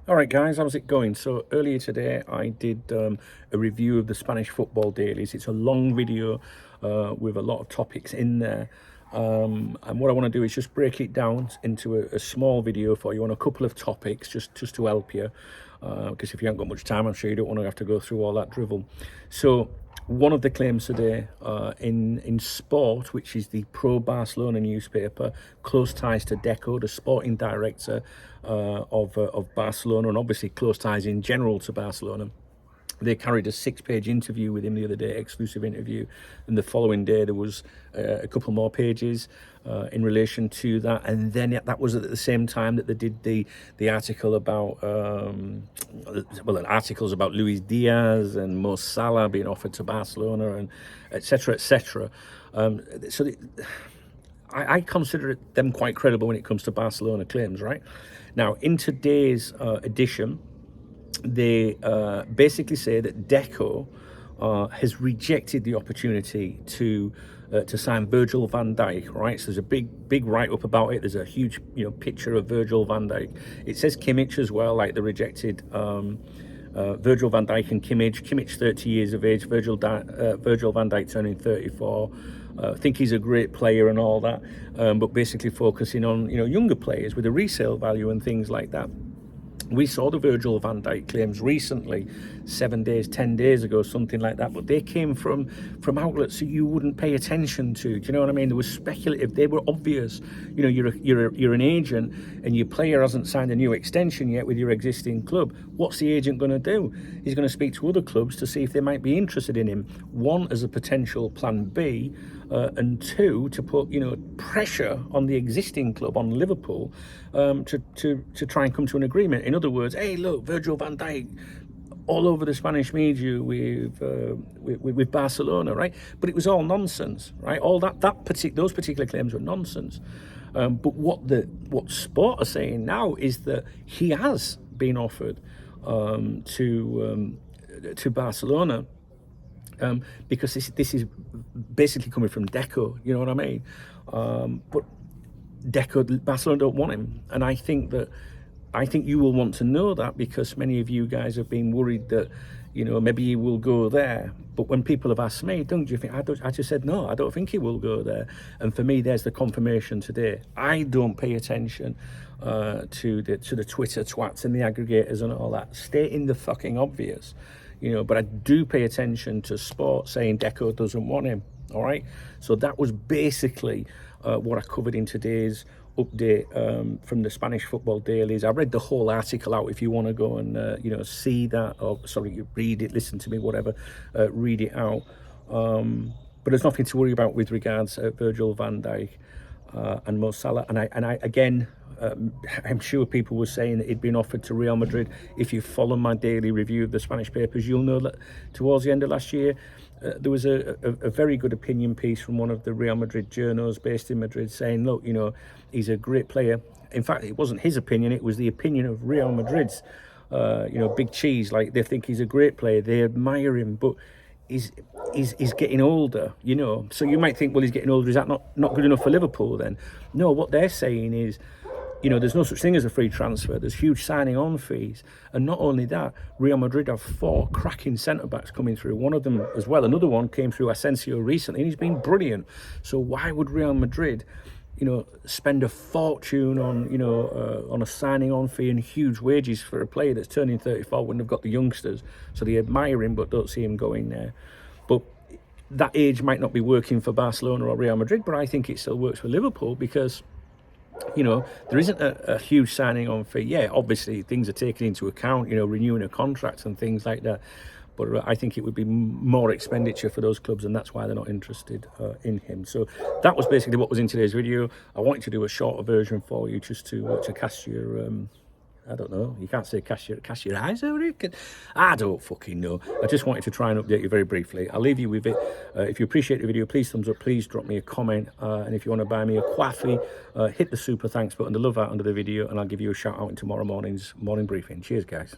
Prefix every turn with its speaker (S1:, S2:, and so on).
S1: All right, guys, how's it going? So earlier today, I did a review of the Spanish football dailies. It's a long video with a lot of topics in there. And what I want to do is just break it down into a small video for you on a couple of topics, just to help you. Because if you haven't got much time, I'm sure you don't want to have to go through all that drivel. So one of the claims today in Sport, which is the pro-Barcelona newspaper, close ties to Deco, the sporting director of Barcelona, and obviously close ties in general to Barcelona. They carried a 6-page interview with him the other day, exclusive interview, and the following day there was a couple more pages in relation to that, and then that was at the same time that they did the article about articles about Luis Diaz and Mo Salah being offered to Barcelona, and etc. etc. I consider them quite credible when it comes to Barcelona claims. Right now, in today's edition, they basically say that Deco has rejected the opportunity to sign Virgil van Dijk. Right, so there's a big write up about it. There's a huge picture of Virgil van Dijk. It says Kimmich as well, like the rejected Virgil van Dijk and Kimmich. Kimmich 30 years of age. Virgil van Dijk turning 34. I think he's a great player and all that, but basically focusing on younger players with a resale value and things like that. We saw the Virgil van Dijk claims recently, 7 days, 10 days ago, something like that. But they came from outlets that you wouldn't pay attention to. Do you know what I mean? They were speculative. They were obvious. You're an agent, and your player hasn't signed a new extension yet with your existing club. What's the agent going to do? He's going to speak to other clubs to see if they might be interested in him. One, as a potential plan B, and two, to put pressure on the existing club, on Liverpool, to try and come to an agreement. In other words, hey, look, Virgil van Dijk all over the Spanish media with Barcelona, right? But it was all nonsense, right? All those particular claims were nonsense. But what Sport are saying now is that he has been offered to Barcelona. Because this is basically coming from Deco, you know what I mean? But Barcelona don't want him, and I think you will want to know that, because many of you guys have been worried that maybe he will go there. But when people have asked me, don't you think? I just said no, I don't think he will go there. And for me, there's the confirmation today. I don't pay attention to the Twitter twats and the aggregators and all that, stating the fucking obvious. But I do pay attention to Sport saying Deco doesn't want him. All right. So that was basically what I covered in today's update from the Spanish football dailies. I read the whole article out. If you want to go and see that, or sorry, read it, listen to me, whatever, read it out. But there's nothing to worry about with regards to Virgil van Dijk and Mo Salah. And I again. I'm sure people were saying that he'd been offered to Real Madrid. If you follow my daily review of the Spanish papers, you'll know that towards the end of last year, there was a very good opinion piece from one of the Real Madrid journals based in Madrid saying, look, he's a great player. In fact, it wasn't his opinion, it was the opinion of Real Madrid's, big cheese. Like, they think he's a great player, they admire him, but he's getting older, So you might think, well, he's getting older, is that not good enough for Liverpool then? No, what they're saying is, there's no such thing as a free transfer. There's huge signing on fees. And not only that, Real Madrid have 4 cracking centre-backs coming through. One of them as well, another one came through, Asensio, recently, and he's been brilliant. So why would Real Madrid, spend a fortune on a signing on fee and huge wages for a player that's turning 34 when they've got the youngsters? So they admire him but don't see him going there. But that age might not be working for Barcelona or Real Madrid, but I think it still works for Liverpool, because there isn't a huge signing on fee. Yeah, obviously things are taken into account, renewing a contract and things like that. But I think it would be more expenditure for those clubs, and that's why they're not interested in him. So that was basically what was in today's video. I wanted to do a shorter version for you, just to cast your I don't know. You can't say cast your eyes over it. I don't fucking know. I just wanted to try and update you very briefly. I'll leave you with it. If you appreciate the video, please thumbs up. Please drop me a comment. And if you want to buy me a coffee, hit the super thanks button, the love out under the video, and I'll give you a shout out in tomorrow morning's morning briefing. Cheers, guys.